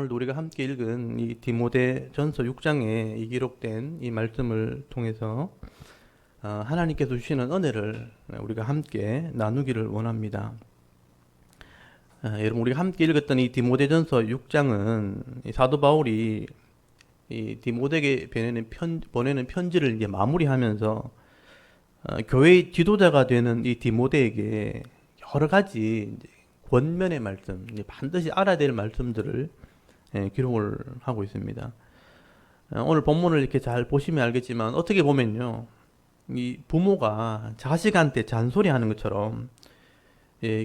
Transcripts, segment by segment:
오늘도 우리가 함께 읽은 이 디모데전서 6장에 이 기록된 이 말씀을 통해서 하나님께서 주시는 은혜를 우리가 함께 나누기를 원합니다. 여러분, 우리가 함께 읽었던 이 디모데전서 6장은 사도 바울이 이 디모데에게 보내는 편지를 이제 마무리하면서 교회의 지도자가 되는 이 디모데에게 여러 가지 권면의 말씀, 반드시 알아야 될 말씀들을 기록을 하고 있습니다. 오늘 본문을 이렇게 잘 보시면 알겠지만 어떻게 보면요, 이 부모가 자식한테 잔소리하는 것처럼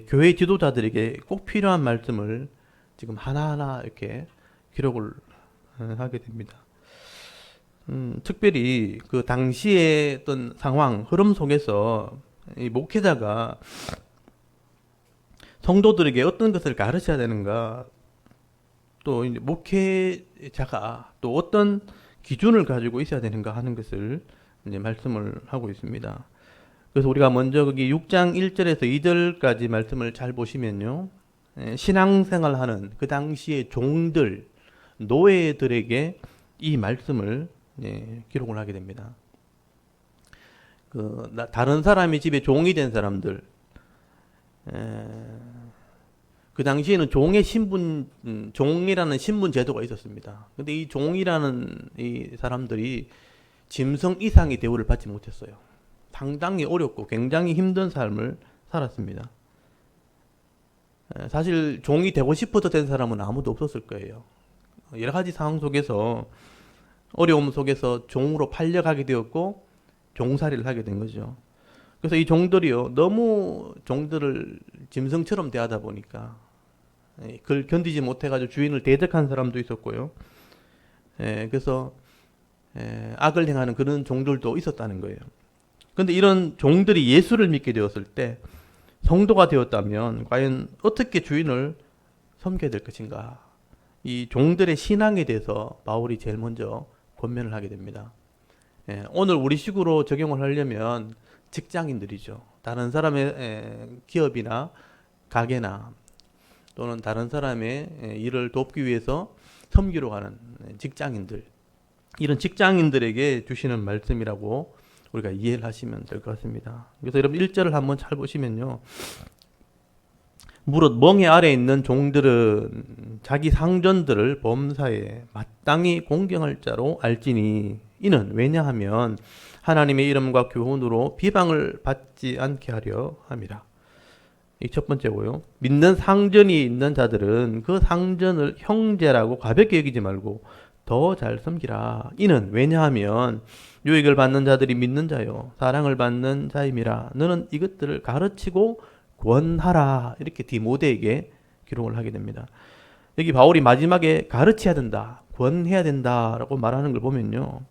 교회 지도자들에게 꼭 필요한 말씀을 지금 하나하나 이렇게 기록을 하게 됩니다. 특별히 그 당시의 어떤 상황, 흐름 속에서 이 목회자가 성도들에게 어떤 것을 가르쳐야 되는가, 또 이제 목회자가 또 어떤 기준을 가지고 있어야 되는가 하는 것을 이제 말씀을 하고 있습니다. 그래서 우리가 먼저 거기 6장 1절에서 2절까지 말씀을 잘 보시면요, 신앙생활하는 그 당시의 종들, 노예들에게 이 말씀을 기록을 하게 됩니다. 다른 사람의 집에 종이 된 사람들, 그 당시에는 종의 신분, 종이라는 신분 제도가 있었습니다. 근데 이 종이라는 이 사람들이 짐승 이상의 대우를 받지 못했어요. 상당히 어렵고 굉장히 힘든 삶을 살았습니다. 사실 종이 되고 싶어서 된 사람은 아무도 없었을 거예요. 여러 가지 상황 속에서, 어려움 속에서 종으로 팔려가게 되었고 종살이를 하게 된 거죠. 그래서 이 종들이요, 너무 종들을 짐승처럼 대하다 보니까 그걸 견디지 못해가지고 주인을 대적한 사람도 있었고요. 그래서 악을 행하는 그런 종들도 있었다는 거예요. 그런데 이런 종들이 예수를 믿게 되었을 때, 성도가 되었다면 과연 어떻게 주인을 섬겨야 될 것인가, 이 종들의 신앙에 대해서 바울이 제일 먼저 권면을 하게 됩니다. 오늘 우리식으로 적용을 하려면 직장인들이죠. 다른 사람의 기업이나 가게나 또는 다른 사람의 일을 돕기 위해서 섬기러 가는 직장인들, 이런 직장인들에게 주시는 말씀이라고 우리가 이해를 하시면 될 것 같습니다. 그래서 여러분 1절을 한번 잘 보시면요, 무릇 멍에 아래 있는 종들은 자기 상전들을 범사에 마땅히 공경할 자로 알지니, 이는 왜냐하면 하나님의 이름과 교훈으로 비방을 받지 않게 하려 함이라. 이 첫 번째고요. 믿는 상전이 있는 자들은 그 상전을 형제라고 가볍게 여기지 말고 더 잘 섬기라. 이는 왜냐하면 유익을 받는 자들이 믿는 자요 사랑을 받는 자임이라. 너는 이것들을 가르치고 권하라. 이렇게 디모데에게 기록을 하게 됩니다. 여기 바울이 마지막에 가르쳐야 된다, 권해야 된다라고 말하는 걸 보면요,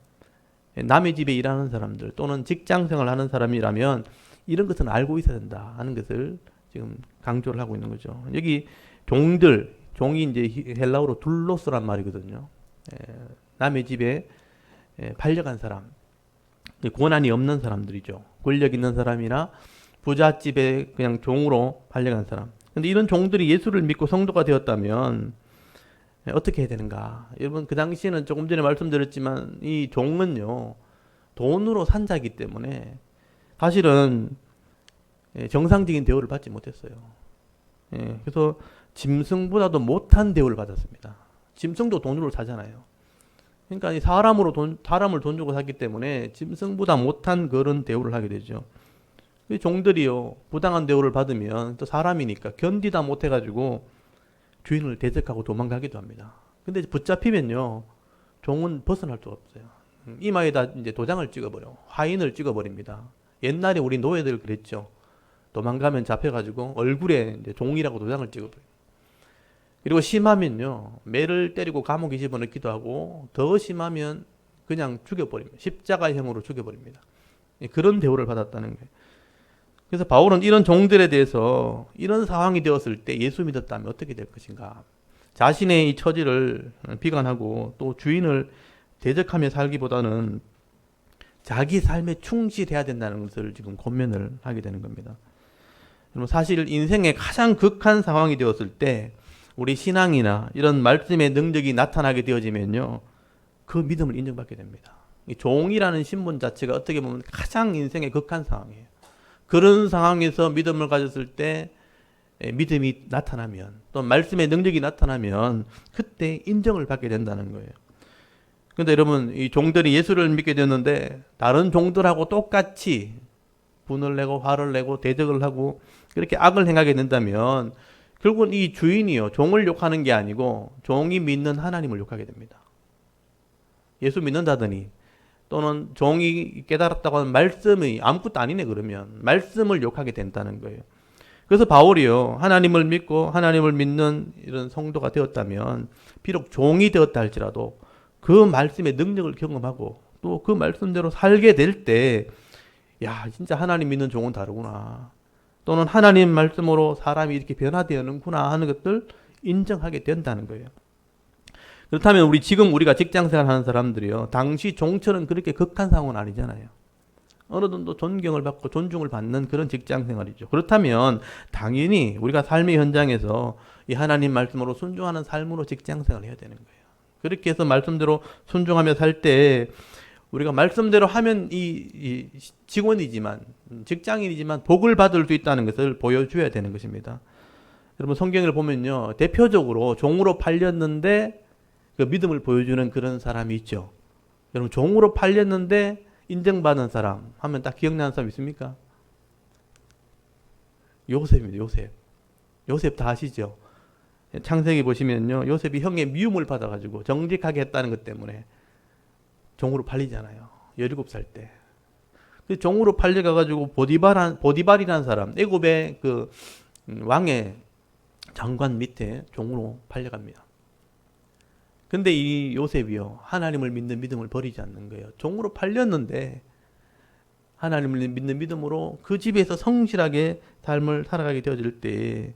남의 집에 일하는 사람들 또는 직장생활 하는 사람이라면 이런 것은 알고 있어야 된다 하는 것을 지금 강조를 하고 있는 거죠. 여기 종들, 종이 이제 헬라어로 둘로스란 말이거든요. 남의 집에 팔려간 사람, 권한이 없는 사람들이죠. 권력 있는 사람이나 부잣집에 그냥 종으로 팔려간 사람. 근데 이런 종들이 예수를 믿고 성도가 되었다면 어떻게 해야 되는가? 여러분, 그 당시에는 조금 전에 말씀드렸지만 이 종은요, 돈으로 산 자이기 때문에 사실은 정상적인 대우를 받지 못했어요. 그래서 짐승보다도 못한 대우를 받았습니다. 짐승도 돈으로 사잖아요. 그러니까 이 사람을 돈 주고 샀기 때문에 짐승보다 못한 그런 대우를 하게 되죠. 종들이요, 부당한 대우를 받으면 또 사람이니까 견디다 못해가지고 주인을 대적하고 도망가기도 합니다. 근데 붙잡히면요, 종은 벗어날 수가 없어요. 이마에다 이제 도장을 찍어버려, 화인을 찍어버립니다. 옛날에 우리 노예들 그랬죠. 도망가면 잡혀가지고 얼굴에 이제 종이라고 도장을 찍어버려요. 그리고 심하면요, 매를 때리고 감옥에 집어넣기도 하고, 더 심하면 그냥 죽여버립니다. 십자가형으로 죽여버립니다. 그런 대우를 받았다는 거예요. 그래서 바울은 이런 종들에 대해서 이런 상황이 되었을 때 예수 믿었다면 어떻게 될 것인가, 자신의 이 처지를 비관하고 또 주인을 대적하며 살기보다는 자기 삶에 충실해야 된다는 것을 지금 권면을 하게 되는 겁니다. 사실 인생의 가장 극한 상황이 되었을 때 우리 신앙이나 이런 말씀의 능력이 나타나게 되어지면요, 그 믿음을 인정받게 됩니다. 이 종이라는 신분 자체가 어떻게 보면 가장 인생의 극한 상황이에요. 그런 상황에서 믿음을 가졌을 때 믿음이 나타나면, 또 말씀의 능력이 나타나면 그때 인정을 받게 된다는 거예요. 그런데 여러분, 이 종들이 예수를 믿게 됐는데 다른 종들하고 똑같이 분을 내고 화를 내고 대적을 하고 그렇게 악을 행하게 된다면 결국은 이 주인이요, 종을 욕하는 게 아니고 종이 믿는 하나님을 욕하게 됩니다. 예수 믿는다더니, 또는 종이 깨달았다고 하는 말씀이 아무것도 아니네 그러면 말씀을 욕하게 된다는 거예요. 그래서 바울이요, 하나님을 믿고 하나님을 믿는 이런 성도가 되었다면 비록 종이 되었다 할지라도 그 말씀의 능력을 경험하고 또 그 말씀대로 살게 될 때, 야, 진짜 하나님 믿는 종은 다르구나, 또는 하나님 말씀으로 사람이 이렇게 변화되는구나 하는 것들 인정하게 된다는 거예요. 그렇다면 우리가 직장생활 하는 사람들이요, 당시 종처럼 그렇게 극한 상황은 아니잖아요. 어느 정도 존경을 받고 존중을 받는 그런 직장생활이죠. 그렇다면 당연히 우리가 삶의 현장에서 이 하나님 말씀으로 순종하는 삶으로 직장생활을 해야 되는 거예요. 그렇게 해서 말씀대로 순종하며 살 때 우리가 말씀대로 하면 이 직원이지만, 직장인이지만 복을 받을 수 있다는 것을 보여줘야 되는 것입니다. 여러분, 성경을 보면요, 대표적으로 종으로 팔렸는데 그 믿음을 보여주는 그런 사람이 있죠. 여러분, 종으로 팔렸는데 인정받은 사람 하면 딱 기억나는 사람 있습니까? 요셉입니다. 요셉 다 아시죠? 창세기 보시면요, 요셉이 형의 미움을 받아가지고 정직하게 했다는 것 때문에 종으로 팔리잖아요. 17살 때. 그 종으로 팔려가가지고 보디발이라는 사람, 애굽의 그 왕의 장관 밑에 종으로 팔려갑니다. 근데 이 요셉이요, 하나님을 믿는 믿음을 버리지 않는 거예요. 종으로 팔렸는데 하나님을 믿는 믿음으로 그 집에서 성실하게 삶을 살아가게 되어질 때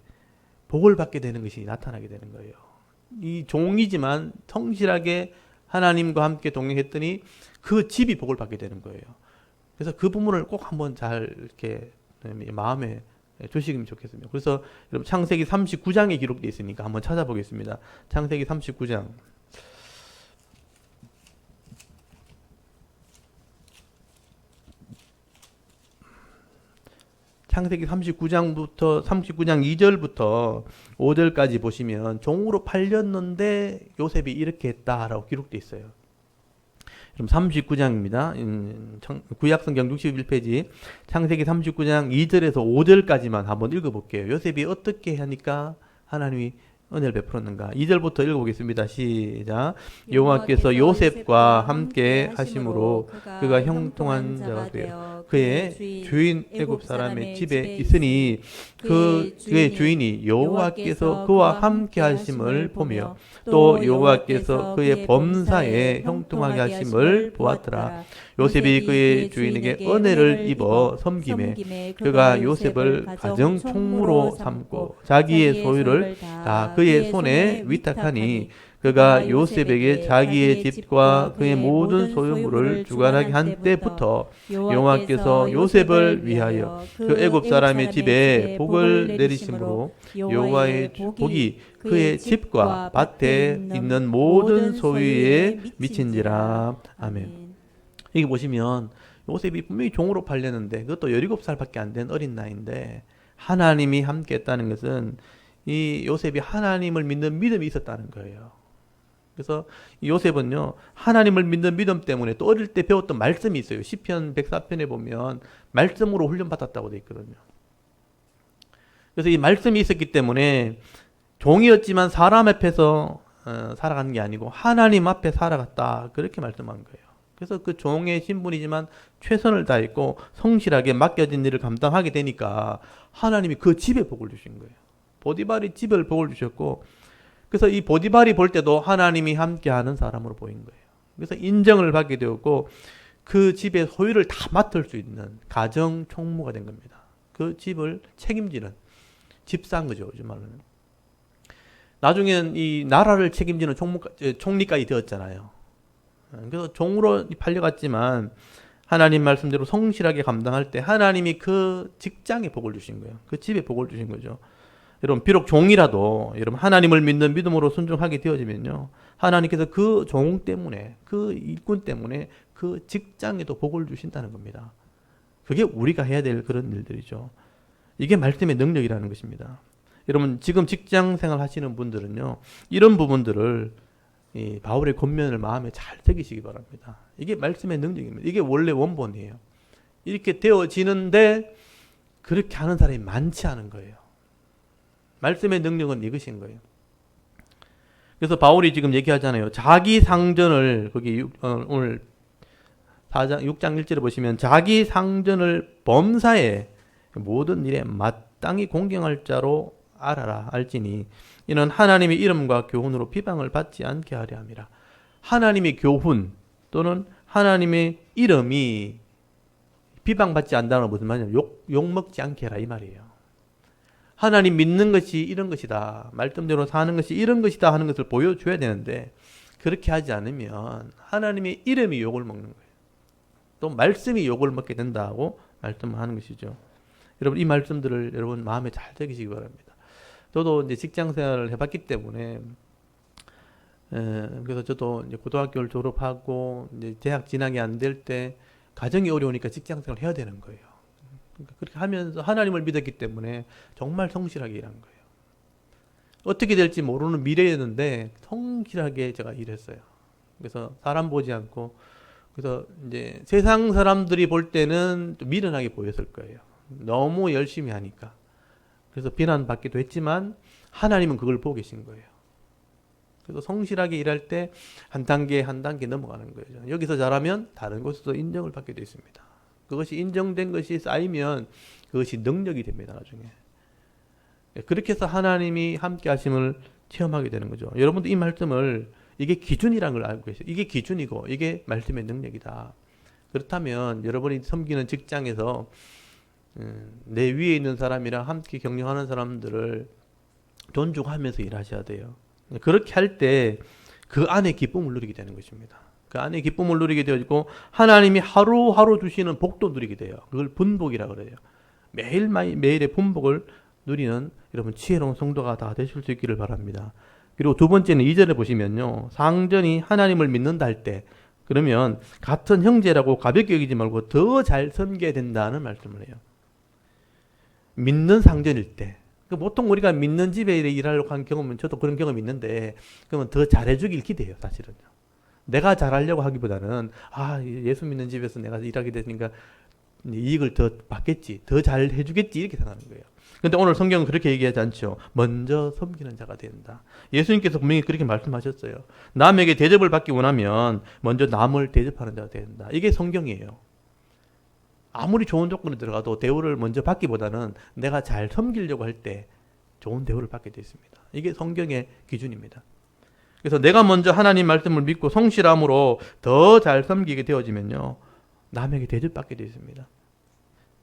복을 받게 되는 것이 나타나게 되는 거예요. 이 종이지만 성실하게 하나님과 함께 동행했더니 그 집이 복을 받게 되는 거예요. 그래서 그 부분을 꼭 한번 잘 이렇게 마음에 주시면 좋겠습니다. 그래서 여러분, 창세기 39장에 기록되어 있으니까 한번 찾아보겠습니다. 창세기 39장. 창세기 39장 2절부터 5절까지 보시면 종으로 팔렸는데 요셉이 이렇게 했다라고 기록되어 있어요. 그럼 39장입니다. 구약성경 61페이지 창세기 39장 2절에서 5절까지만 한번 읽어볼게요. 요셉이 어떻게 하니까 하나님이 은혜를 베풀었는가. 2절부터 읽어보겠습니다. 시작. 여호와께서 요셉과 함께 하심으로 그가 형통한 자가 되어 그의 주인 애굽 사람의 집에 있으니 그의 주인이 여호와께서 그와 함께 하심을 보며 또 여호와께서 그의 범사에 형통하게 하심을 보았더라. 요셉이 그의 주인에게 은혜를 입어 섬김에 그가 요셉을 가정 총무로 삼고 자기의 소유를 다 그의 손에 위탁하니 그가 요셉에게 자기의 집과 그의 모든 소유물을 주관하게 한 때부터 여호와께서 요셉을 위하여 그 애굽 사람의 집에 복을 내리심으로 여호와의 복이 그의 집과 밭에 있는 모든 소유에 미친지라. 아멘. 여기 보시면 요셉이 분명히 종으로 팔렸는데 그것도 17살밖에 안 된 어린 나이인데 하나님이 함께 했다는 것은 이 요셉이 하나님을 믿는 믿음이 있었다는 거예요. 그래서 이 요셉은요, 하나님을 믿는 믿음 때문에 또 어릴 때 배웠던 말씀이 있어요. 시편 104편에 보면 말씀으로 훈련받았다고 되어 있거든요. 그래서 이 말씀이 있었기 때문에 종이었지만 사람 앞에서 살아가는 게 아니고 하나님 앞에 살아갔다, 그렇게 말씀한 거예요. 그래서 그 종의 신분이지만 최선을 다했고 성실하게 맡겨진 일을 감당하게 되니까 하나님이 그 집에 복을 주신 거예요. 보디발이 집에 복을 주셨고, 그래서 이 보디발이 볼 때도 하나님이 함께하는 사람으로 보인 거예요. 그래서 인정을 받게 되었고 그 집의 소유를 다 맡을 수 있는 가정 총무가 된 겁니다. 그 집을 책임지는 집사인 거죠, 요즘 말로는. 나중에는 이 나라를 책임지는 총리까지 되었잖아요. 그래서 종으로 팔려갔지만 하나님 말씀대로 성실하게 감당할 때 하나님이 그 직장에 복을 주신 거예요. 그 집에 복을 주신 거죠. 여러분 비록 종이라도 여러분 하나님을 믿는 믿음으로 순종하게 되어지면요, 하나님께서 그 종 때문에, 그 일꾼 때문에 그 직장에도 복을 주신다는 겁니다. 그게 우리가 해야 될 그런 일들이죠. 이게 말씀의 능력이라는 것입니다. 여러분 지금 직장 생활 하시는 분들은요, 이런 부분들을 이 바울의 권면을 마음에 잘 새기시기 바랍니다. 이게 말씀의 능력입니다. 이게 원래 원본이에요. 이렇게 되어지는데 그렇게 하는 사람이 많지 않은 거예요. 말씀의 능력은 이것인 거예요. 그래서 바울이 지금 얘기하잖아요. 자기 상전을, 거기 오늘 6장 1절에 보시면 자기 상전을 범사에 모든 일에 마땅히 공경할 자로 알아라, 알지니 이는 하나님의 이름과 교훈으로 비방을 받지 않게 하려 함이라. 하나님의 교훈 또는 하나님의 이름이 비방받지 않는다는 건 무슨 말이냐면 욕먹지 않게 해라 이 말이에요. 하나님 믿는 것이 이런 것이다, 말씀대로 사는 것이 이런 것이다 하는 것을 보여줘야 되는데 그렇게 하지 않으면 하나님의 이름이 욕을 먹는 거예요. 또 말씀이 욕을 먹게 된다고 말씀하는 것이죠. 여러분 이 말씀들을 여러분 마음에 잘 새기시기 바랍니다. 저도 이제 직장 생활을 해봤기 때문에 그래서 저도 이제 고등학교를 졸업하고 이제 대학 진학이 안 될 때 가정이 어려우니까 직장 생활을 해야 되는 거예요. 그러니까 그렇게 하면서 하나님을 믿었기 때문에 정말 성실하게 일한 거예요. 어떻게 될지 모르는 미래였는데 성실하게 제가 일했어요. 그래서 사람 보지 않고, 그래서 이제 세상 사람들이 볼 때는 좀 미련하게 보였을 거예요. 너무 열심히 하니까. 그래서 비난받기도 했지만 하나님은 그걸 보고 계신 거예요. 그래서 성실하게 일할 때 한 단계 한 단계 넘어가는 거예요. 여기서 잘하면 다른 곳에서 인정을 받게 되어 있습니다. 그것이 인정된 것이 쌓이면 그것이 능력이 됩니다, 나중에. 그렇게 해서 하나님이 함께 하심을 체험하게 되는 거죠. 여러분도 이 말씀을, 이게 기준이라는 걸 알고 계세요. 이게 기준이고 이게 말씀의 능력이다. 그렇다면 여러분이 섬기는 직장에서 내 위에 있는 사람이랑 함께 경영하는 사람들을 존중하면서 일하셔야 돼요. 그렇게 할 때 그 안에 기쁨을 누리게 되는 것입니다. 그 안에 기쁨을 누리게 되어지고 하나님이 하루하루 주시는 복도 누리게 돼요. 그걸 분복이라고 그래요. 매일의 분복을 누리는 여러분 지혜로운 성도가 다 되실 수 있기를 바랍니다. 그리고 두 번째는 2절에 보시면요, 상전이 하나님을 믿는다 할 때, 그러면 같은 형제라고 가볍게 여기지 말고 더 잘 섬겨야 된다는 말씀을 해요. 믿는 상전일 때, 보통 우리가 믿는 집에 일하려고 한 경험은, 저도 그런 경험이 있는데, 그러면 더 잘해주길 기대해요, 사실은요. 내가 잘하려고 하기보다는 예수 믿는 집에서 내가 일하게 되니까 이익을 더 받겠지, 더 잘해주겠지, 이렇게 생각하는 거예요. 근데 오늘 성경은 그렇게 얘기하지 않죠. 먼저 섬기는 자가 된다. 예수님께서 분명히 그렇게 말씀하셨어요. 남에게 대접을 받기 원하면 먼저 남을 대접하는 자가 된다. 이게 성경이에요. 아무리 좋은 조건에 들어가도 대우를 먼저 받기보다는 내가 잘 섬기려고 할 때 좋은 대우를 받게 되어 있습니다. 이게 성경의 기준입니다. 그래서 내가 먼저 하나님 말씀을 믿고 성실함으로 더 잘 섬기게 되어지면요, 남에게 대접받게 되어 있습니다.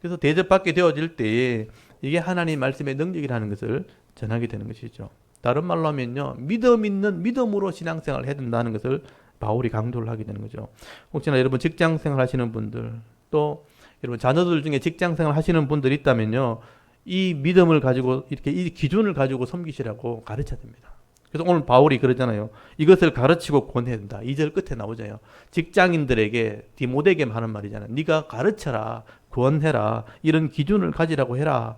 그래서 대접받게 되어질 때 이게 하나님 말씀의 능력이라는 것을 전하게 되는 것이죠. 다른 말로 하면요, 믿음 있는 믿음으로 신앙생활을 해야 된다는 것을 바울이 강조를 하게 되는 거죠. 혹시나 여러분 직장생활 하시는 분들, 또 여러분 자녀들 중에 직장생활 하시는 분들이 있다면요, 이 믿음을 가지고 이렇게 이 기준을 가지고 섬기시라고 가르쳐야 됩니다. 그래서 오늘 바울이 그러잖아요. 이것을 가르치고 권해야 된다. 2절 끝에 나오잖아요. 직장인들에게, 디모데에게 하는 말이잖아요. 네가 가르쳐라, 권해라, 이런 기준을 가지라고 해라.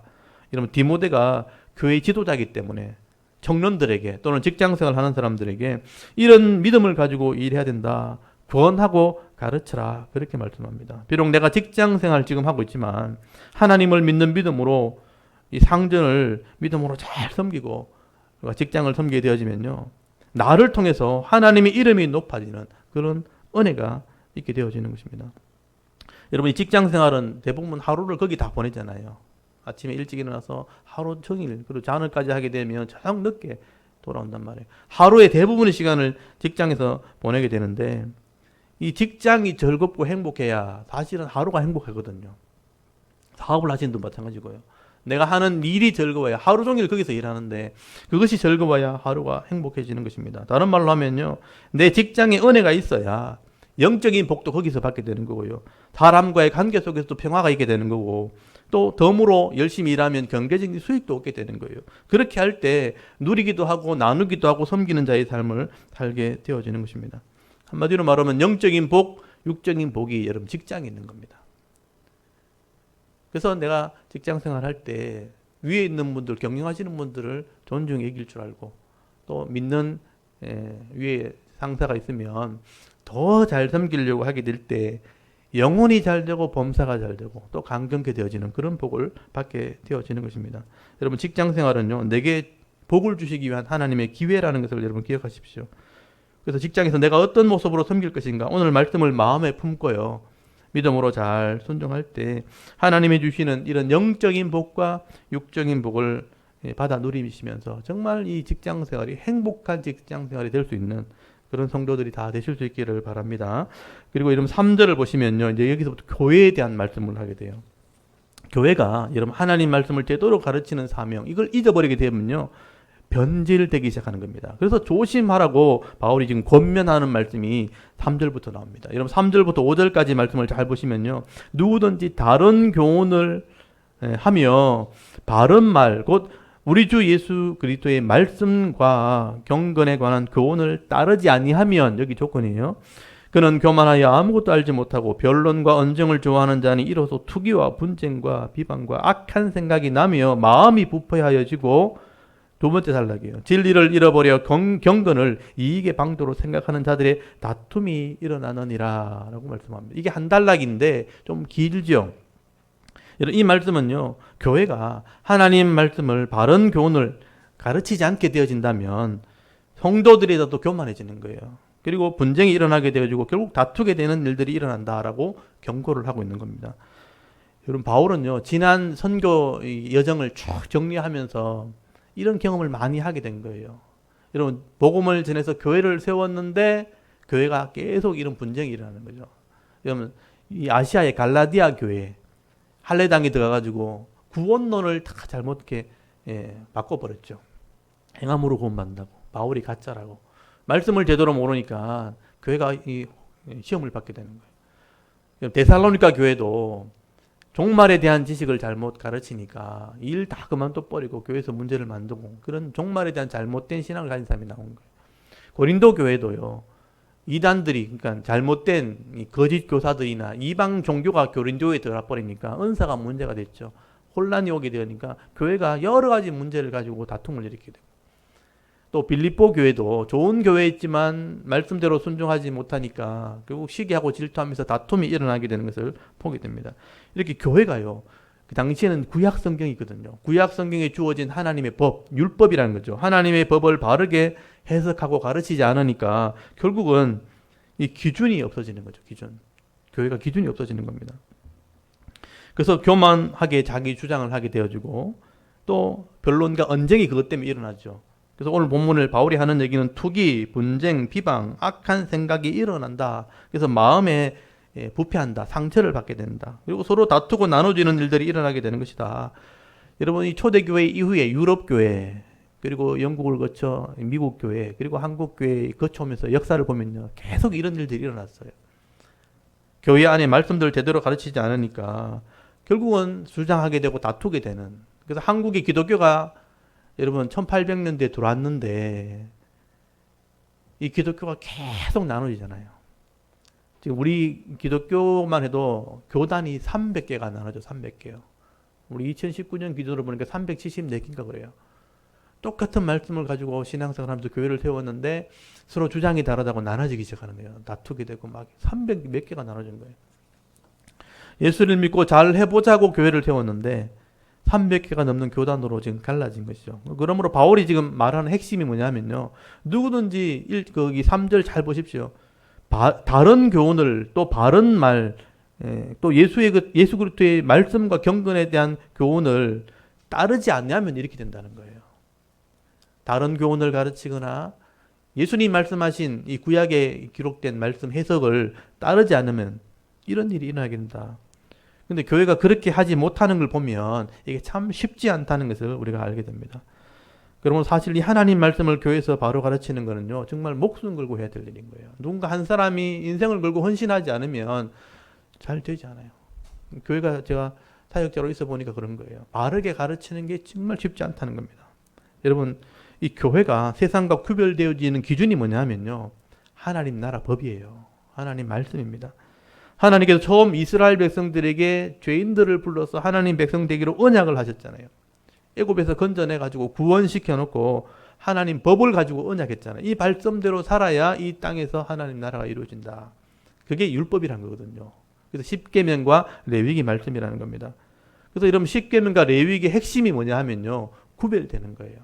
이러면 디모데가 교회 지도자이기 때문에 청년들에게 또는 직장생활 하는 사람들에게 이런 믿음을 가지고 일해야 된다. 권하고 가르쳐라. 그렇게 말씀합니다. 비록 내가 직장생활 지금 하고 있지만 하나님을 믿는 믿음으로 이 상전을 믿음으로 잘 섬기고 직장을 섬기게 되어지면요, 나를 통해서 하나님의 이름이 높아지는 그런 은혜가 있게 되어지는 것입니다. 여러분 이 직장생활은 대부분 하루를 거기 다 보내잖아요. 아침에 일찍 일어나서 하루 종일, 그리고 자는까지 하게 되면 저녁 늦게 돌아온단 말이에요. 하루의 대부분의 시간을 직장에서 보내게 되는데 이 직장이 즐겁고 행복해야 사실은 하루가 행복하거든요. 사업을 하시는 분도 마찬가지고요. 내가 하는 일이 즐거워야, 하루 종일 거기서 일하는데 그것이 즐거워야 하루가 행복해지는 것입니다. 다른 말로 하면요, 내 직장에 은혜가 있어야 영적인 복도 거기서 받게 되는 거고요, 사람과의 관계 속에서도 평화가 있게 되는 거고, 또 덤으로 열심히 일하면 경제적인 수익도 얻게 되는 거예요. 그렇게 할 때 누리기도 하고 나누기도 하고 섬기는 자의 삶을 살게 되어지는 것입니다. 한마디로 말하면 영적인 복, 육적인 복이 여러분 직장에 있는 겁니다. 그래서 내가 직장 생활할 때 위에 있는 분들, 경영하시는 분들을 존중히 여길 줄 알고 또 믿는 위에 상사가 있으면 더 잘 섬기려고 하게 될 때 영혼이 잘 되고 범사가 잘 되고 또 강경케 되어지는 그런 복을 받게 되어지는 것입니다. 여러분 직장 생활은요, 내게 복을 주시기 위한 하나님의 기회라는 것을 여러분 기억하십시오. 그래서 직장에서 내가 어떤 모습으로 섬길 것인가 오늘 말씀을 마음에 품고요. 믿음으로 잘 순종할 때 하나님이 주시는 이런 영적인 복과 육적인 복을 받아 누리시면서 정말 이 직장 생활이 행복한 직장 생활이 될 수 있는 그런 성도들이 다 되실 수 있기를 바랍니다. 그리고 여러분 3절을 보시면요. 이제 여기서부터 교회에 대한 말씀을 하게 돼요. 교회가 여러분 하나님 말씀을 제대로 가르치는 사명, 이걸 잊어버리게 되면요. 변질되기 시작하는 겁니다. 그래서 조심하라고 바울이 지금 권면하는 말씀이 3절부터 나옵니다. 여러분 3절부터 5절까지 말씀을 잘 보시면요. 누구든지 다른 교훈을 하며 바른 말, 곧 우리 주 예수 그리스도의 말씀과 경건에 관한 교훈을 따르지 아니하면, 여기 조건이에요. 그는 교만하여 아무것도 알지 못하고 변론과 언쟁을 좋아하는 자니 이로써 투기와 분쟁과 비방과 악한 생각이 나며 마음이 부패하여지고, 두 번째 단락이에요. 진리를 잃어버려 경건을 이익의 방도로 생각하는 자들의 다툼이 일어나느니라 라고 말씀합니다. 이게 한 단락인데 좀 길죠. 이 말씀은요, 교회가 하나님 말씀을 바른 교훈을 가르치지 않게 되어진다면 성도들이라도 교만해지는 거예요. 그리고 분쟁이 일어나게 되어지고 결국 다투게 되는 일들이 일어난다라고 경고를 하고 있는 겁니다. 여러분 바울은요, 지난 선교 여정을 쭉 정리하면서 이런 경험을 많이 하게 된 거예요. 여러분 복음을 전해서 교회를 세웠는데 교회가 계속 이런 분쟁이 일어나는 거죠. 여러분 이 아시아의 갈라디아 교회 할례당에 들어가가지고 구원론을 다 잘못 이렇게 바꿔버렸죠. 행함으로 구원받는다고, 바울이 가짜라고, 말씀을 제대로 모르니까 교회가 이 시험을 받게 되는 거예요. 데살로니가 교회도 종말에 대한 지식을 잘못 가르치니까 일 다 그만둬 버리고 교회에서 문제를 만들고 그런 종말에 대한 잘못된 신앙을 가진 사람이 나온 거예요. 고린도 교회도요, 이단들이, 그러니까 잘못된 거짓 교사들이나 이방 종교가 고린도에 들어가 버리니까 은사가 문제가 됐죠. 혼란이 오게 되니까 교회가 여러 가지 문제를 가지고 다툼을 일으키게 되고, 또 빌립보 교회도 좋은 교회였지만 말씀대로 순종하지 못하니까 결국 시기하고 질투하면서 다툼이 일어나게 되는 것을 보게 됩니다. 이렇게 교회가요, 그 당시에는 구약 성경이거든요. 구약 성경에 주어진 하나님의 법, 율법이라는 거죠. 하나님의 법을 바르게 해석하고 가르치지 않으니까 결국은 이 기준이 없어지는 거죠. 기준. 교회가 기준이 없어지는 겁니다. 그래서 교만하게 자기 주장을 하게 되어지고 또 변론과 언쟁이 그것 때문에 일어나죠. 그래서 오늘 본문을 바울이 하는 얘기는 투기, 분쟁, 비방, 악한 생각이 일어난다. 그래서 마음에 부패한다. 상처를 받게 된다. 그리고 서로 다투고 나눠지는 일들이 일어나게 되는 것이다. 여러분 이 초대교회 이후에 유럽교회, 그리고 영국을 거쳐 미국 교회, 그리고 한국 교회 거쳐오면서 역사를 보면요, 계속 이런 일들이 일어났어요. 교회 안에 말씀들을 제대로 가르치지 않으니까 결국은 주장하게 되고 다투게 되는. 그래서 한국의 기독교가 여러분 1800년대에 들어왔는데 이 기독교가 계속 나눠지잖아요. 지금 우리 기독교만 해도 교단이 300개가 나눠져. 300개요. 우리 2019년 기준으로 보니까 374개인가 그래요. 똑같은 말씀을 가지고 신앙생활 하면서 교회를 세웠는데 서로 주장이 다르다고 나눠지기 시작하는 거예요. 다투게 되고 막 300 몇 개가 나눠진 거예요. 예수를 믿고 잘 해보자고 교회를 세웠는데 300개가 넘는 교단으로 지금 갈라진 것이죠. 그러므로 바울이 지금 말하는 핵심이 뭐냐면요, 누구든지 거기 3절 잘 보십시오. 다른 교훈을, 또 바른 말, 또 예수 그리스도의 말씀과 경건에 대한 교훈을 따르지 않으면 이렇게 된다는 거예요. 다른 교훈을 가르치거나 예수님 말씀하신 이 구약에 기록된 말씀 해석을 따르지 않으면 이런 일이 일어나게 된다. 근데 교회가 그렇게 하지 못하는 걸 보면 이게 참 쉽지 않다는 것을 우리가 알게 됩니다. 그러면 사실 이 하나님 말씀을 교회에서 바로 가르치는 거는요, 정말 목숨 걸고 해야 될 일인 거예요. 누군가 한 사람이 인생을 걸고 헌신하지 않으면 잘 되지 않아요. 교회가 제가 사역자로 있어 보니까 그런 거예요. 바르게 가르치는 게 정말 쉽지 않다는 겁니다. 여러분, 이 교회가 세상과 구별되어지는 기준이 뭐냐면요. 하나님 나라 법이에요. 하나님 말씀입니다. 하나님께서 처음 이스라엘 백성들에게 죄인들을 불러서 하나님 백성 되기로 언약을 하셨잖아요. 애굽에서 건져내가지고 구원시켜놓고 하나님 법을 가지고 언약했잖아요. 이 말씀대로 살아야 이 땅에서 하나님 나라가 이루어진다. 그게 율법이란 거거든요. 그래서 십계명과 레위기 말씀이라는 겁니다. 그래서 여러분 십계명과 레위기의 핵심이 뭐냐 하면요. 구별되는 거예요.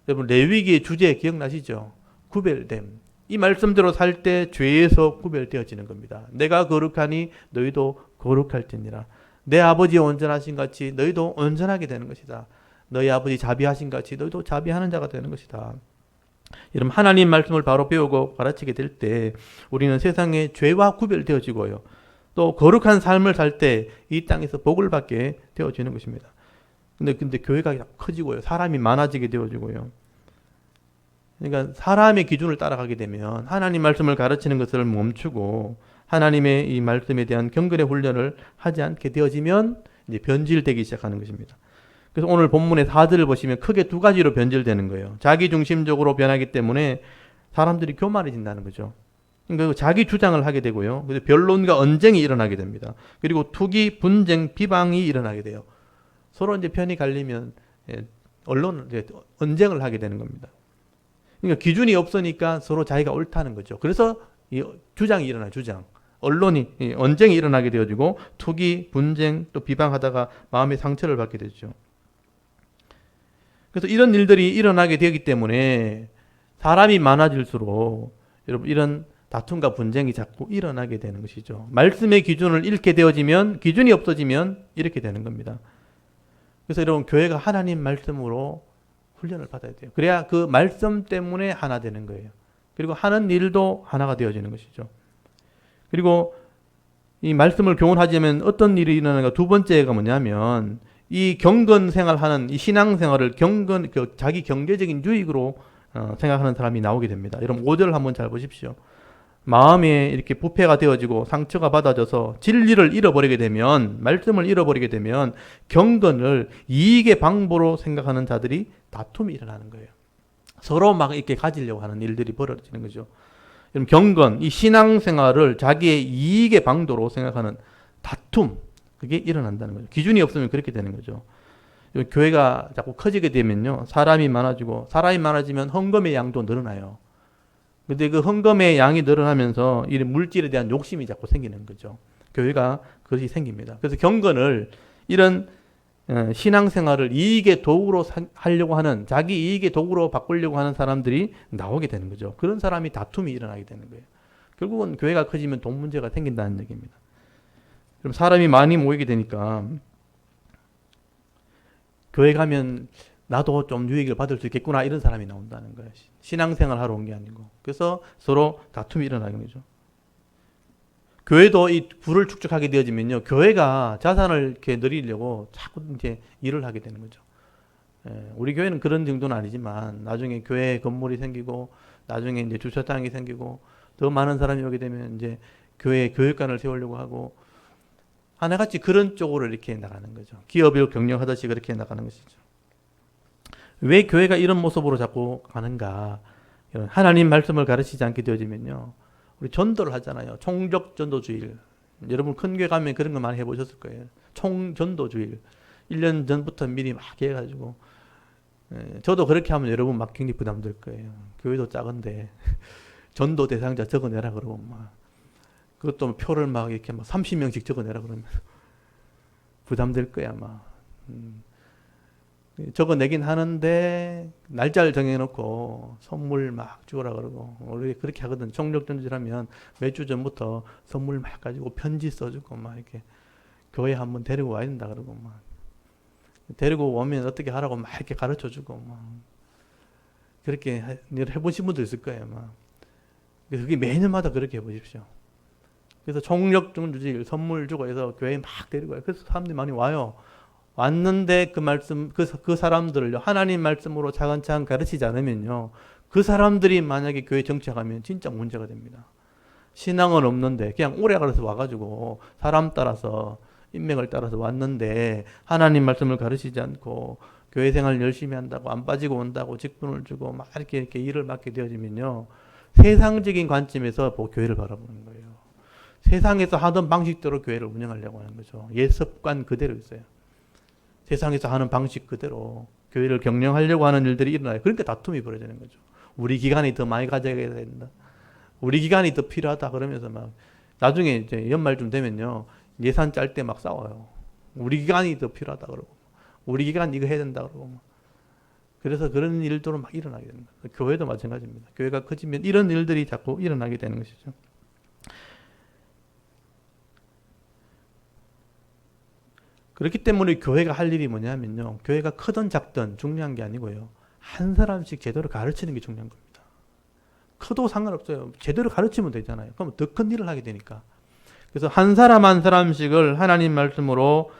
여러분 레위기의 주제 기억나시죠? 구별됨. 이 말씀대로 살 때 죄에서 구별되어지는 겁니다. 내가 거룩하니 너희도 거룩할지니라. 내 아버지 온전하신 같이 너희도 온전하게 되는 것이다. 너희 아버지 자비하신 같이 너희도 자비하는 자가 되는 것이다. 여러분 하나님 말씀을 바로 배우고 가르치게 될 때 우리는 세상의 죄와 구별되어지고요. 또 거룩한 삶을 살 때 이 땅에서 복을 받게 되어지는 것입니다. 근데 교회가 커지고요. 사람이 많아지게 되어지고요. 그러니까 사람의 기준을 따라가게 되면 하나님 말씀을 가르치는 것을 멈추고 하나님의 이 말씀에 대한 경건의 훈련을 하지 않게 되어지면 이제 변질되기 시작하는 것입니다. 그래서 오늘 본문의 4절을 보시면 크게 두 가지로 변질되는 거예요. 자기 중심적으로 변하기 때문에 사람들이 교만해진다는 거죠. 그러니까 자기 주장을 하게 되고요. 그래서 변론과 언쟁이 일어나게 됩니다. 그리고 투기, 분쟁, 비방이 일어나게 돼요. 서로 이제 편이 갈리면 언론 언쟁을 하게 되는 겁니다. 그러니까 기준이 없으니까 서로 자기가 옳다는 거죠. 그래서 이 주장이 일어나요. 주장. 언론이 언쟁이 일어나게 되어지고 투기, 분쟁, 또 비방하다가 마음의 상처를 받게 되죠. 그래서 이런 일들이 일어나게 되기 때문에 사람이 많아질수록 여러분 이런 다툼과 분쟁이 자꾸 일어나게 되는 것이죠. 말씀의 기준을 잃게 되어지면 기준이 없어지면 이렇게 되는 겁니다. 그래서 여러분 교회가 하나님 말씀으로 훈련을 받아야 돼요. 그래야 그 말씀 때문에 하나 되는 거예요. 그리고 하는 일도 하나가 되어지는 것이죠. 그리고 이 말씀을 교훈하자면 어떤 일이 일어나는가? 두 번째가 뭐냐면 이 경건 생활하는 이 신앙 생활을 자기 경제적인 유익으로 생각하는 사람이 나오게 됩니다. 여러분 5절 한번 잘 보십시오. 마음에 이렇게 부패가 되어지고 상처가 받아져서 진리를 잃어버리게 되면 말씀을 잃어버리게 되면 경건을 이익의 방보로 생각하는 자들이 다툼이 일어나는 거예요. 서로 막 이렇게 가지려고 하는 일들이 벌어지는 거죠. 여러분 경건, 이 신앙생활을 자기의 이익의 방도로 생각하는 다툼, 그게 일어난다는 거죠. 기준이 없으면 그렇게 되는 거죠. 교회가 자꾸 커지게 되면요, 사람이 많아지면 헌금의 양도 늘어나요. 근데 그 헌금의 양이 늘어나면서 이 물질에 대한 욕심이 자꾸 생기는 거죠. 교회가 그것이 생깁니다. 그래서 경건을 이런 신앙생활을 이익의 도구로 하려고 하는, 자기 이익의 도구로 바꾸려고 하는 사람들이 나오게 되는 거죠. 그런 사람이 다툼이 일어나게 되는 거예요. 결국은 교회가 커지면 돈 문제가 생긴다는 얘기입니다. 그럼 사람이 많이 모이게 되니까 교회 가면 나도 좀 유익을 받을 수 있겠구나 이런 사람이 나온다는 거예요. 신앙생활 하러 온 게 아니고. 그래서 서로 다툼이 일어나는 거죠. 교회도 이 부를 축적하게 되어지면요, 교회가 자산을 이렇게 늘리려고 자꾸 이제 일을 하게 되는 거죠. 우리 교회는 그런 정도는 아니지만 나중에 교회 건물이 생기고 나중에 이제 주차장이 생기고 더 많은 사람이 오게 되면 이제 교회 교육관을 세우려고 하고 하나같이 그런 쪽으로 이렇게 나가는 거죠. 기업을 경영하듯이 그렇게 나가는 것이죠. 왜 교회가 이런 모습으로 자꾸 가는가? 하나님 말씀을 가르치지 않게 되어지면요, 우리 전도를 하잖아요. 총적 전도주일. 여러분 큰 교회 가면 그런 거 많이 해보셨을 거예요. 총전도주일. 1년 전부터 미리 막 해가지고. 저도 그렇게 하면 여러분 막 굉장히 부담될 거예요. 교회도 작은데 전도 대상자 적어내라 그러고 막 그것도 표를 막 이렇게 막 30명씩 적어내라 그러면 부담될 거야 아마. 적어내긴 하는데 날짜를 정해놓고 선물 막 주라 그러고 우리 그렇게 하거든. 총력전지를 하면 몇 주 전부터 선물 막 가지고 편지 써주고 막 이렇게 교회 한번 데리고 와야 된다 그러고 막 데리고 오면 어떻게 하라고 막 이렇게 가르쳐주고 막 그렇게 해보신 분도 있을 거예요 막. 그래서 그게 매년마다 그렇게 해보십시오. 그래서 총력전지 선물 주고 해서 교회에 막 데리고 와요. 그래서 사람들이 많이 와요. 왔는데 그 말씀, 그 사람들을요, 하나님 말씀으로 차근차근 가르치지 않으면요, 그 사람들이 만약에 교회 정착하면 진짜 문제가 됩니다. 신앙은 없는데 그냥 오래 가서 와가지고 사람 따라서 인맥을 따라서 왔는데 하나님 말씀을 가르치지 않고 교회 생활 열심히 한다고 안 빠지고 온다고 직분을 주고 막 이렇게 일을 맡게 되어지면요. 세상적인 관점에서 교회를 바라보는 거예요. 세상에서 하던 방식대로 교회를 운영하려고 하는 거죠. 옛 습관 그대로 있어요. 세상에서 하는 방식 그대로 교회를 경영하려고 하는 일들이 일어나요. 그러니까 다툼이 벌어지는 거죠. 우리 기간이 더 많이 가져야 된다. 우리 기간이 더 필요하다. 그러면서 막 나중에 이제 연말쯤 되면요. 예산 짤 때 막 싸워요. 우리 기간이 더 필요하다 그러고 우리 기간 이거 해야 된다 그러고 그래서 그런 일들은 막 일어나게 되는 거예요. 교회도 마찬가지입니다. 교회가 커지면 이런 일들이 자꾸 일어나게 되는 것이죠. 그렇기 때문에 교회가 할 일이 뭐냐면요. 교회가 크든 작든 중요한 게 아니고요. 한 사람씩 제대로 가르치는 게 중요한 겁니다. 커도 상관없어요. 제대로 가르치면 되잖아요. 그럼 더 큰 일을 하게 되니까. 그래서 한 사람 한 사람씩을 하나님 말씀으로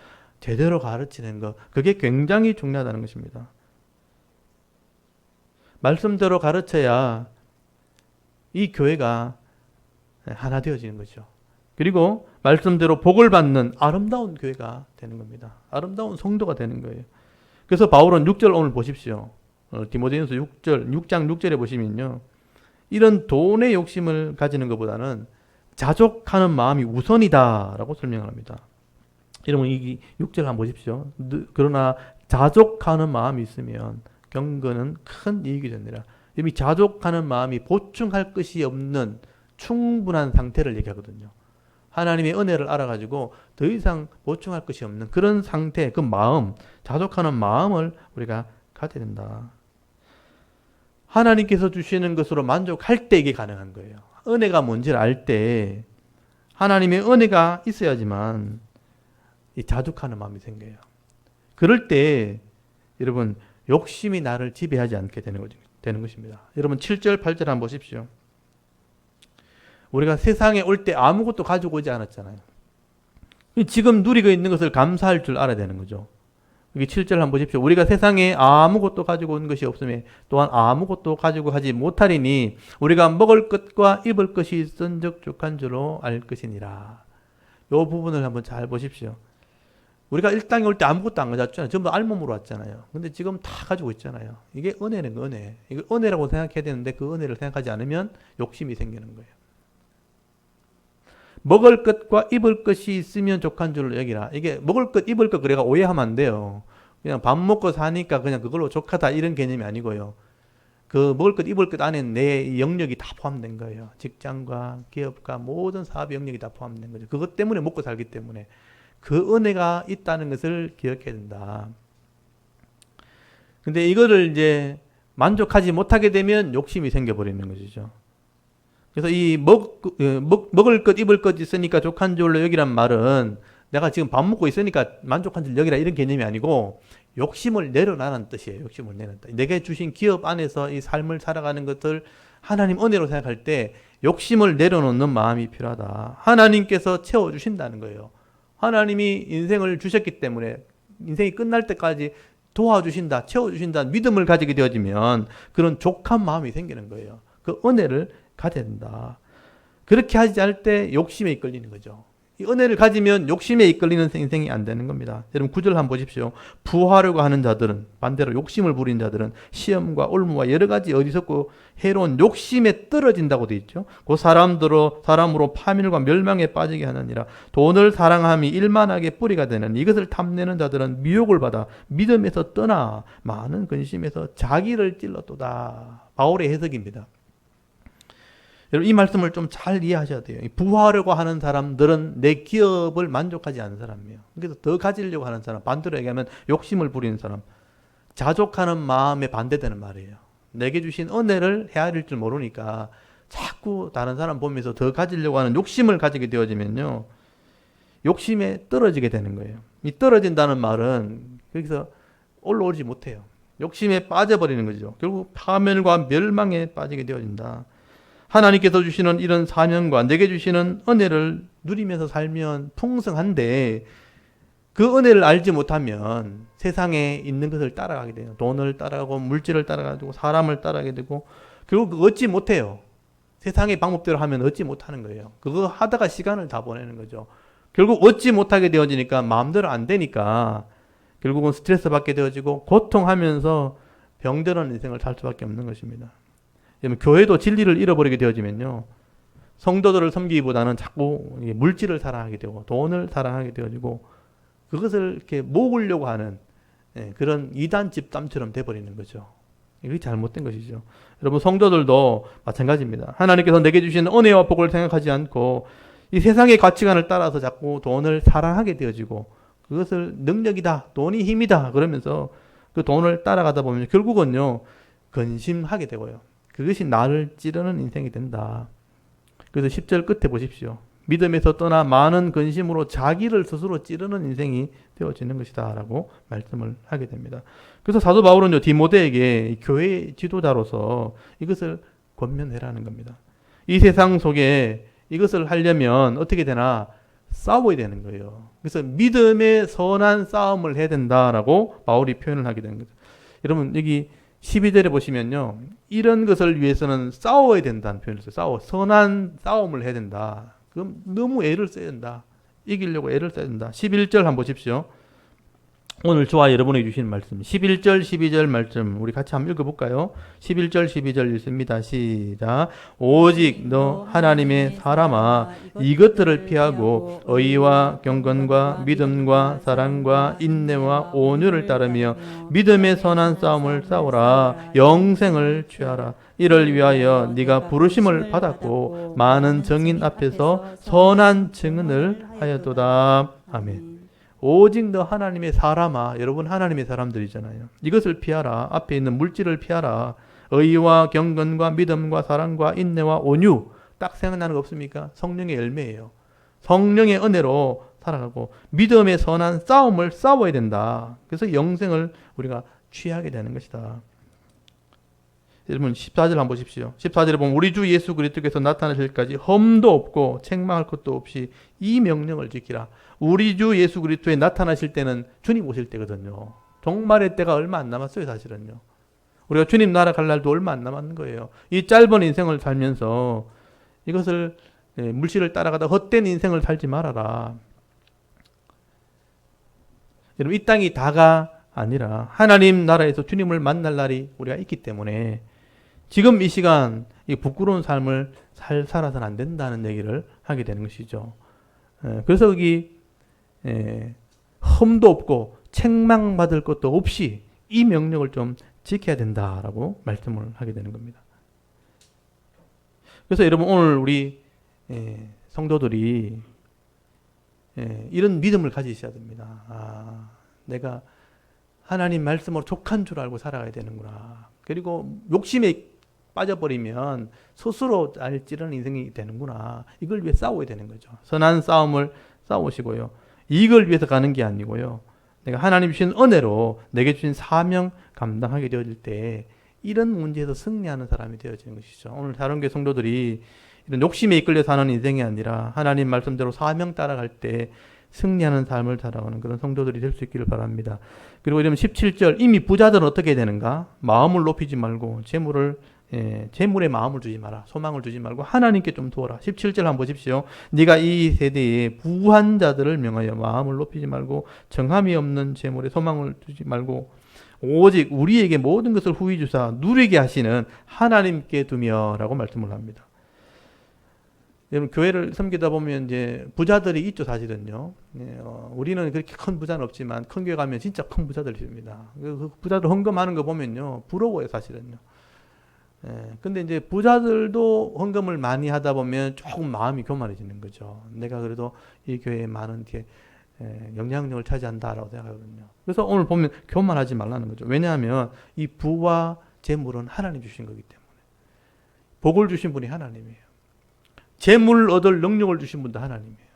제대로 가르치는 것. 그게 굉장히 중요하다는 것입니다. 말씀대로 가르쳐야 이 교회가 하나 되어지는 거죠. 그리고 말씀대로 복을 받는 아름다운 교회가 되는 겁니다. 아름다운 성도가 되는 거예요. 그래서 바울은 6절 오늘 보십시오. 디모데전서 6장 6절에 보시면요. 이런 돈의 욕심을 가지는 것보다는 자족하는 마음이 우선이다라고 설명을 합니다. 여러분 이 6절 한번 보십시오. 그러나 자족하는 마음이 있으면 경건은 큰 이익이 되느니라. 이미 자족하는 마음이 보충할 것이 없는 충분한 상태를 얘기하거든요. 하나님의 은혜를 알아가지고 더 이상 보충할 것이 없는 그런 상태, 그 마음, 자족하는 마음을 우리가 가져야 된다. 하나님께서 주시는 것으로 만족할 때 이게 가능한 거예요. 은혜가 뭔지를 알 때 하나님의 은혜가 있어야지만 이 자족하는 마음이 생겨요. 그럴 때 여러분 욕심이 나를 지배하지 않게 되는 것입니다. 여러분 7절 8절 한번 보십시오. 우리가 세상에 올 때 아무것도 가지고 오지 않았잖아요. 지금 누리고 있는 것을 감사할 줄 알아야 되는 거죠. 여기 7절 한번 보십시오. 우리가 세상에 아무것도 가지고 온 것이 없음에 또한 아무것도 가지고 하지 못하리니 우리가 먹을 것과 입을 것이 있은즉 족한 줄로 알 것이니라. 이 부분을 한번 잘 보십시오. 우리가 이 땅에 올 때 아무것도 안 가졌잖아요. 전부 알몸으로 왔잖아요. 근데 지금 다 가지고 있잖아요. 이게 은혜는 은혜. 이거 은혜라고 생각해야 되는데 그 은혜를 생각하지 않으면 욕심이 생기는 거예요. 먹을 것과 입을 것이 있으면 족한 줄로 여기라. 이게 먹을 것, 입을 것 그래가 오해하면 안 돼요. 그냥 밥 먹고 사니까 그냥 그걸로 족하다 이런 개념이 아니고요. 그 먹을 것, 입을 것 안에 내 영역이 다 포함된 거예요. 직장과 기업과 모든 사업의 영역이 다 포함된 거죠. 그것 때문에 먹고 살기 때문에 그 은혜가 있다는 것을 기억해야 된다. 근데 이거를 이제 만족하지 못하게 되면 욕심이 생겨버리는 것이죠. 그래서 이 먹을 것, 입을 것 있으니까 족한 줄로 여기란 말은 내가 지금 밥 먹고 있으니까 만족한 줄 여기라 이런 개념이 아니고 욕심을 내려놔라는 뜻이에요. 욕심을 내려놔. 내게 주신 기업 안에서 이 삶을 살아가는 것을 하나님 은혜로 생각할 때 욕심을 내려놓는 마음이 필요하다. 하나님께서 채워주신다는 거예요. 하나님이 인생을 주셨기 때문에 인생이 끝날 때까지 도와주신다, 채워주신다 믿음을 가지게 되어지면 그런 족한 마음이 생기는 거예요. 그 은혜를 가져야 된다. 그렇게 하지 않을 때 욕심에 이끌리는 거죠. 이 은혜를 가지면 욕심에 이끌리는 인생이 안 되는 겁니다. 여러분 9절 한번 보십시오. 부하려고 하는 자들은 반대로 욕심을 부린 자들은 시험과 올무와 여러 가지 어리석고 해로운 욕심에 떨어진다고 되어 있죠. 그 사람으로 파멸과 멸망에 빠지게 하느니라. 돈을 사랑함이 일만하게 뿌리가 되는 이것을 탐내는 자들은 미혹을 받아 믿음에서 떠나 많은 근심에서 자기를 찔렀도다. 바울의 해석입니다. 여러분 이 말씀을 좀 잘 이해하셔야 돼요. 부하려고 하는 사람들은 내 기업을 만족하지 않는 사람이에요. 그래서 더 가지려고 하는 사람, 반대로 얘기하면 욕심을 부리는 사람, 자족하는 마음에 반대되는 말이에요. 내게 주신 은혜를 헤아릴 줄 모르니까 자꾸 다른 사람 보면서 더 가지려고 하는 욕심을 가지게 되어지면요, 욕심에 떨어지게 되는 거예요. 이 떨어진다는 말은 거기서 올라오지 못해요. 욕심에 빠져버리는 거죠. 결국 파멸과 멸망에 빠지게 되어진다. 하나님께서 주시는 이런 사명과 내게 주시는 은혜를 누리면서 살면 풍성한데 그 은혜를 알지 못하면 세상에 있는 것을 따라가게 돼요. 돈을 따라가고 물질을 따라가고 사람을 따라가게 되고 결국 얻지 못해요. 세상의 방법대로 하면 얻지 못하는 거예요. 그거 하다가 시간을 다 보내는 거죠. 결국 얻지 못하게 되어지니까 마음대로 안 되니까 결국은 스트레스 받게 되어지고 고통하면서 병들은 인생을 살 수밖에 없는 것입니다. 교회도 진리를 잃어버리게 되어지면요, 성도들을 섬기기보다는 자꾸 물질을 사랑하게 되고 돈을 사랑하게 되어지고 그것을 이렇게 모으려고 하는 그런 이단 집단처럼 돼버리는 거죠. 이게 잘못된 것이죠. 여러분, 성도들도 마찬가지입니다. 하나님께서 내게 주신 은혜와 복을 생각하지 않고 이 세상의 가치관을 따라서 자꾸 돈을 사랑하게 되어지고 그것을 능력이다, 돈이 힘이다 그러면서 그 돈을 따라가다 보면 결국은요, 근심하게 되고요. 그것이 나를 찌르는 인생이 된다. 그래서 10절 끝에 보십시오. 믿음에서 떠나 많은 근심으로 자기를 스스로 찌르는 인생이 되어지는 것이다 라고 말씀을 하게 됩니다. 그래서 사도 바울은요, 디모데에게 교회 지도자로서 이것을 권면해라는 겁니다. 이 세상 속에 이것을 하려면 어떻게 되나? 싸워야 되는 거예요. 그래서 믿음의 선한 싸움을 해야 된다라고 바울이 표현을 하게 되는 거죠. 여러분, 여기 12절에 보시면요, 이런 것을 위해서는 싸워야 된다는 표현을 써요. 선한 싸움을 해야 된다. 그럼 너무 애를 써야 된다. 이기려고 애를 써야 된다. 11절 한번 보십시오. 오늘 저와 여러분에게 주신 말씀 11절 12절 말씀 우리 같이 한번 읽어볼까요? 11절 12절 읽습니다. 시작. 오직 너 하나님의 사람아 이것들을 피하고 의와 경건과 믿음과 사랑과 인내와 온유를 따르며 믿음의 선한 싸움을 싸우라. 영생을 취하라. 이를 위하여 네가 부르심을 받았고 많은 증인 앞에서 선한 증언을 하였도다. 아멘. 오직 너 하나님의 사람아. 여러분, 하나님의 사람들이잖아요. 이것을 피하라. 앞에 있는 물질을 피하라. 의와 경건과 믿음과 사랑과 인내와 온유. 딱 생각나는 거 없습니까? 성령의 열매예요. 성령의 은혜로 살아가고 믿음의 선한 싸움을 싸워야 된다. 그래서 영생을 우리가 취하게 되는 것이다. 여러분, 14절 한번 보십시오. 14절에 보면 우리 주 예수 그리스도께서 나타나실 때까지 험도 없고 책망할 것도 없이 이 명령을 지키라. 우리 주 예수 그리스도에 나타나실 때는 주님 오실 때거든요. 종말의 때가 얼마 안 남았어요, 사실은요. 우리가 주님 나라 갈 날도 얼마 안 남았는 거예요. 이 짧은 인생을 살면서 이것을 물질을 따라가다 헛된 인생을 살지 말아라. 여러분, 이 땅이 다가 아니라 하나님 나라에서 주님을 만날 날이 우리가 있기 때문에 지금 이 시간 이 부끄러운 삶을 살아서는 안 된다는 얘기를 하게 되는 것이죠. 그래서 여기 험도 없고 책망받을 것도 없이 이 명령을 좀 지켜야 된다라고 말씀을 하게 되는 겁니다. 그래서 여러분, 오늘 우리 성도들이 이런 믿음을 가지셔야 됩니다. 내가 하나님 말씀으로 족한 줄 알고 살아가야 되는구나. 그리고 욕심에 빠져버리면 스스로 날 찌르는 인생이 되는구나. 이걸 위해 싸워야 되는 거죠. 선한 싸움을 싸우시고요. 이걸 위해서 가는 게 아니고요. 내가 하나님 주신 은혜로 내게 주신 사명 감당하게 되어질 때 이런 문제에서 승리하는 사람이 되어지는 것이죠. 오늘 다른 교회 성도들이 이런 욕심에 이끌려 사는 인생이 아니라 하나님 말씀대로 사명 따라갈 때 승리하는 삶을 살아가는 그런 성도들이 될 수 있기를 바랍니다. 그리고 이러면 17절 이미 부자들은 어떻게 되는가? 마음을 높이지 말고 재물에 마음을 두지 마라. 소망을 두지 말고 하나님께 좀 두어라. 17절 한번 보십시오. 네가 이 세대에 부한 자들을 명하여 마음을 높이지 말고 정함이 없는 재물에 소망을 두지 말고 오직 우리에게 모든 것을 후히 주사 누리게 하시는 하나님께 두며라고 말씀을 합니다. 여러분, 교회를 섬기다 보면 이제 부자들이 있죠, 사실은요. 우리는 그렇게 큰 부자는 없지만 큰 교회 가면 진짜 큰 부자들이 있습니다. 그 부자들 헌금하는 거 보면요, 부러워요, 사실은요. 근데 이제 부자들도 헌금을 많이 하다 보면 조금 마음이 교만해지는 거죠. 내가 그래도 이 교회에 많은 영향력을 차지한다라고 생각하거든요. 그래서 오늘 보면 교만하지 말라는 거죠. 왜냐하면 이 부와 재물은 하나님 주신 거기 때문에. 복을 주신 분이 하나님이에요. 재물을 얻을 능력을 주신 분도 하나님이에요.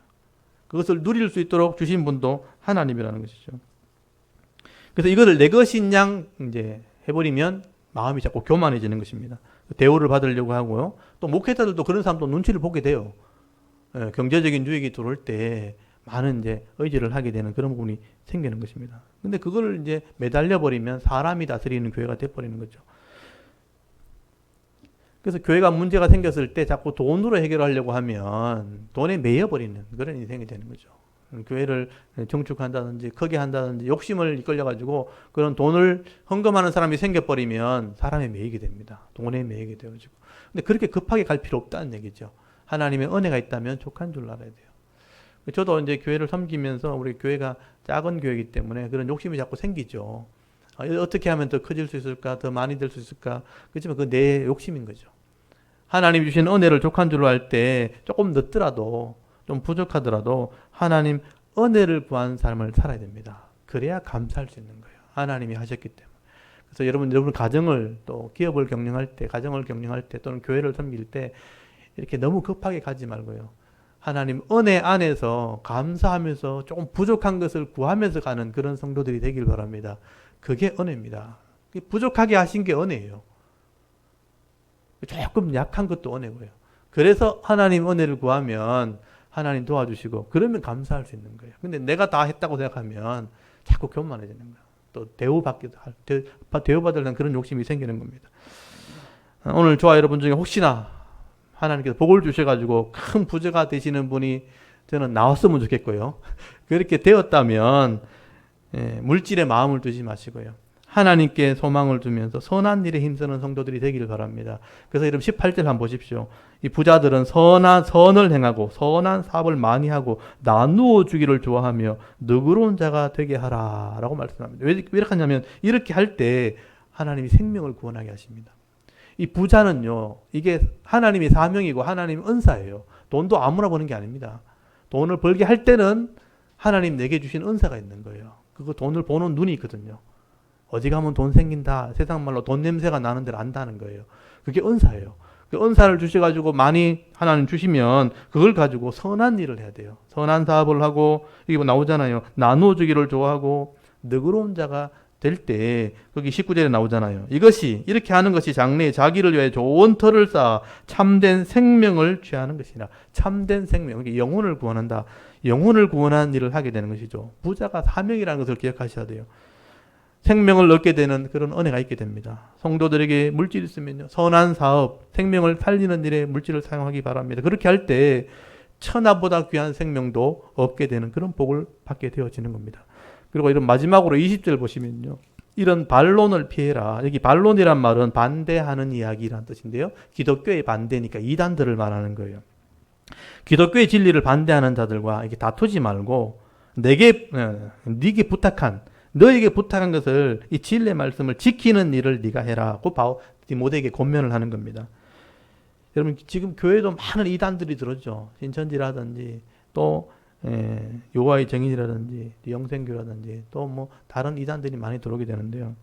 그것을 누릴 수 있도록 주신 분도 하나님이라는 것이죠. 그래서 이것을 내 것인 양 이제 해버리면 마음이 자꾸 교만해지는 것입니다. 대우를 받으려고 하고요. 또 목회자들도 그런 사람도 눈치를 보게 돼요. 경제적인 유익이 들어올 때 많은 이제 의지를 하게 되는 그런 부분이 생기는 것입니다. 근데 그걸 이제 매달려 버리면 사람이 다스리는 교회가 돼버리는 거죠. 그래서 교회가 문제가 생겼을 때 자꾸 돈으로 해결하려고 하면 돈에 매여버리는 그런 인생이 되는 거죠. 교회를 정축한다든지 크게 한다든지 욕심을 이끌려가지고 그런 돈을 헌금하는 사람이 생겨버리면 사람의 매이게 됩니다. 돈에 매이게 되어지고. 근데 그렇게 급하게 갈 필요 없다는 얘기죠. 하나님의 은혜가 있다면 족한 줄 알아야 돼요. 저도 이제 교회를 섬기면서 우리 교회가 작은 교회이기 때문에 그런 욕심이 자꾸 생기죠. 어떻게 하면 더 커질 수 있을까? 더 많이 될 수 있을까? 그렇지만 그 내 욕심인 거죠. 하나님이 주신 은혜를 족한 줄로 할 때 조금 늦더라도 좀 부족하더라도 하나님 은혜를 구한 삶을 살아야 됩니다. 그래야 감사할 수 있는 거예요. 하나님이 하셨기 때문에. 그래서 여러분 가정을 또 기업을 경영할 때, 가정을 경영할 때 또는 교회를 섬길 때 이렇게 너무 급하게 가지 말고요. 하나님 은혜 안에서 감사하면서 조금 부족한 것을 구하면서 가는 그런 성도들이 되길 바랍니다. 그게 은혜입니다. 부족하게 하신 게 은혜예요. 조금 약한 것도 은혜고요. 그래서 하나님 은혜를 구하면 하나님 도와주시고 그러면 감사할 수 있는 거예요. 근데 내가 다 했다고 생각하면 자꾸 교만해지는 거예요. 또 대우받으려는 그런 욕심이 생기는 겁니다. 오늘 저와 여러분 중에 혹시나 하나님께서 복을 주셔가지고 큰 부자가 되시는 분이 저는 나왔으면 좋겠고요. 그렇게 되었다면 물질에 마음을 두지 마시고요. 하나님께 소망을 두면서 선한 일에 힘쓰는 성도들이 되기를 바랍니다. 그래서 여러분 18절 한번 보십시오. 이 부자들은 선을 행하고 선한 사업을 많이 하고 나누어 주기를 좋아하며 너그러운 자가 되게 하라 라고 말씀합니다. 왜 이렇게 하냐면 이렇게 할 때 하나님이 생명을 구원하게 하십니다. 이 부자는요, 이게 하나님의 사명이고 하나님 은사예요. 돈도 아무나 버는 게 아닙니다. 돈을 벌게 할 때는 하나님 내게 주신 은사가 있는 거예요. 그거 돈을 보는 눈이 있거든요. 어디 가면 돈 생긴다. 세상 말로 돈 냄새가 나는 데를 안다는 거예요. 그게 은사예요. 그 은사를 주셔가지고 많이 하나님 주시면 그걸 가지고 선한 일을 해야 돼요. 선한 사업을 하고, 이게 뭐 나오잖아요. 나누어 주기를 좋아하고, 너그러운 자가 될 때, 거기 19절에 나오잖아요. 이것이, 이렇게 하는 것이 장래에 자기를 위해 좋은 터를 쌓아 참된 생명을 취하는 것이라. 참된 생명, 영혼을 구원한다. 영혼을 구원하는 일을 하게 되는 것이죠. 부자가 사명이라는 것을 기억하셔야 돼요. 생명을 얻게 되는 그런 은혜가 있게 됩니다. 성도들에게 물질이 있으면요, 선한 사업, 생명을 살리는 일에 물질을 사용하기 바랍니다. 그렇게 할 때 천하보다 귀한 생명도 얻게 되는 그런 복을 받게 되어지는 겁니다. 그리고 이런 마지막으로 20절 보시면요, 이런 반론을 피해라. 여기 반론이란 말은 반대하는 이야기란 뜻인데요, 기독교의 반대니까 이단들을 말하는 거예요. 기독교의 진리를 반대하는 자들과 이렇게 다투지 말고 네게 부탁한, 너에게 부탁한 것을, 이 진리의 말씀을 지키는 일을 네가 해라고 디모데에게 권면을 하는 겁니다. 여러분 지금 교회도 많은 이단들이 들었죠. 신천지라든지 또 요하의 정인이라든지 영생교라든지 또 뭐 다른 이단들이 많이 들어오게 되는데요.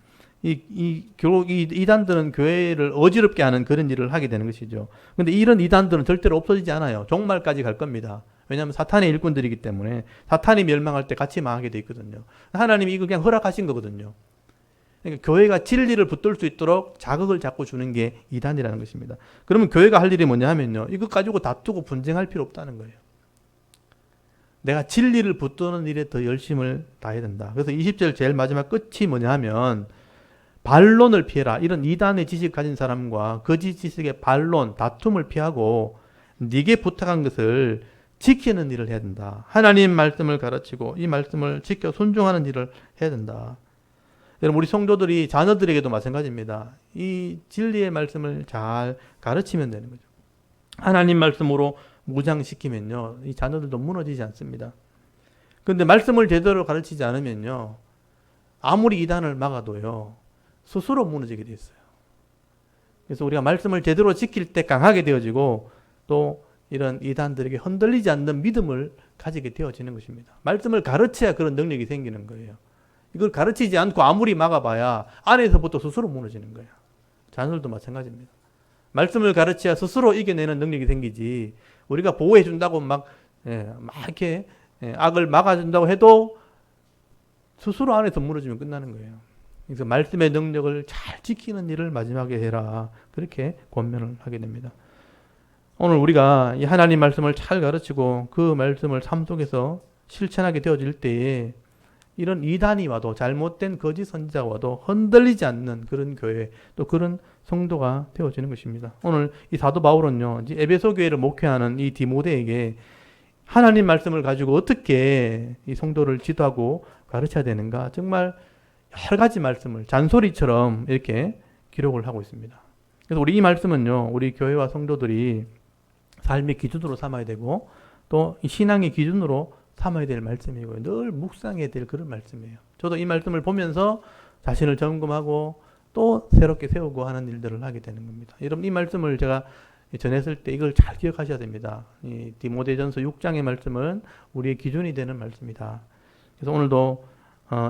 이 이단들은 교회를 어지럽게 하는 그런 일을 하게 되는 것이죠. 근데 이런 이단들은 절대로 없어지지 않아요. 종말까지 갈 겁니다. 왜냐하면 사탄의 일꾼들이기 때문에 사탄이 멸망할 때 같이 망하게 돼 있거든요. 하나님이 이거 그냥 허락하신 거거든요. 그러니까 교회가 진리를 붙들 수 있도록 자극을 자꾸 주는 게 이단이라는 것입니다. 그러면 교회가 할 일이 뭐냐 하면요, 이것 가지고 다투고 분쟁할 필요 없다는 거예요. 내가 진리를 붙드는 일에 더 열심을 다해야 된다. 그래서 20절 제일 마지막 끝이 뭐냐 하면 반론을 피해라. 이런 이단의 지식을 가진 사람과 거짓 지식의 반론, 다툼을 피하고 네게 부탁한 것을 지키는 일을 해야 된다. 하나님 말씀을 가르치고 이 말씀을 지켜 순종하는 일을 해야 된다. 여러분 우리 성도들이 자녀들에게도 마찬가지입니다. 이 진리의 말씀을 잘 가르치면 되는 거죠. 하나님 말씀으로 무장시키면요, 이 자녀들도 무너지지 않습니다. 그런데 말씀을 제대로 가르치지 않으면요, 아무리 이단을 막아도요, 스스로 무너지게 돼 있어요. 그래서 우리가 말씀을 제대로 지킬 때 강하게 되어지고 또 이런 이단들에게 흔들리지 않는 믿음을 가지게 되어지는 것입니다. 말씀을 가르쳐야 그런 능력이 생기는 거예요. 이걸 가르치지 않고 아무리 막아봐야 안에서부터 스스로 무너지는 거예요. 자녀들도 마찬가지입니다. 말씀을 가르쳐야 스스로 이겨내는 능력이 생기지, 우리가 보호해 준다고 막 이렇게 악을 막아준다고 해도 스스로 안에서 무너지면 끝나는 거예요. 그래서 말씀의 능력을 잘 지키는 일을 마지막에 해라, 그렇게 권면을 하게 됩니다. 오늘 우리가 이 하나님 말씀을 잘 가르치고 그 말씀을 삶 속에서 실천하게 되어질 때에 이런 이단이 와도, 잘못된 거짓 선지자가 와도 흔들리지 않는 그런 교회, 또 그런 성도가 되어지는 것입니다. 오늘 이 사도 바울은요, 에베소 교회를 목회하는 이 디모데에게 하나님 말씀을 가지고 어떻게 이 성도를 지도하고 가르쳐야 되는가, 정말 여러 가지 말씀을 잔소리처럼 이렇게 기록을 하고 있습니다. 그래서 우리 이 말씀은요, 우리 교회와 성도들이 삶의 기준으로 삼아야 되고 또 이 신앙의 기준으로 삼아야 될 말씀이고요. 늘 묵상해야 될 그런 말씀이에요. 저도 이 말씀을 보면서 자신을 점검하고 또 새롭게 세우고 하는 일들을 하게 되는 겁니다. 여러분, 이 말씀을 제가 전했을 때 이걸 잘 기억하셔야 됩니다. 이 디모데전서 6장의 말씀은 우리의 기준이 되는 말씀이다. 그래서 오늘도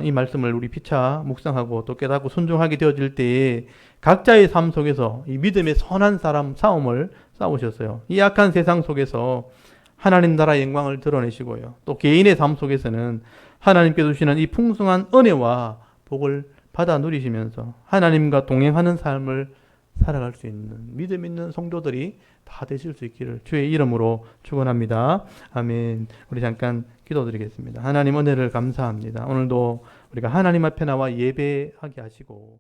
이 말씀을 우리 피차 묵상하고 또 깨닫고 순종하게 되어질 때에 각자의 삶 속에서 이 믿음의 선한 사람 싸움을 싸우셨어요. 이 악한 세상 속에서 하나님 나라의 영광을 드러내시고요. 또 개인의 삶 속에서는 하나님께 주시는 이 풍성한 은혜와 복을 받아 누리시면서 하나님과 동행하는 삶을 살아갈 수 있는 믿음 있는 성도들이 다 되실 수 있기를 주의 이름으로 축원합니다. 아멘. 우리 잠깐 기도드리겠습니다. 하나님, 은혜를 감사합니다. 오늘도 우리가 하나님 앞에 나와 예배하게 하시고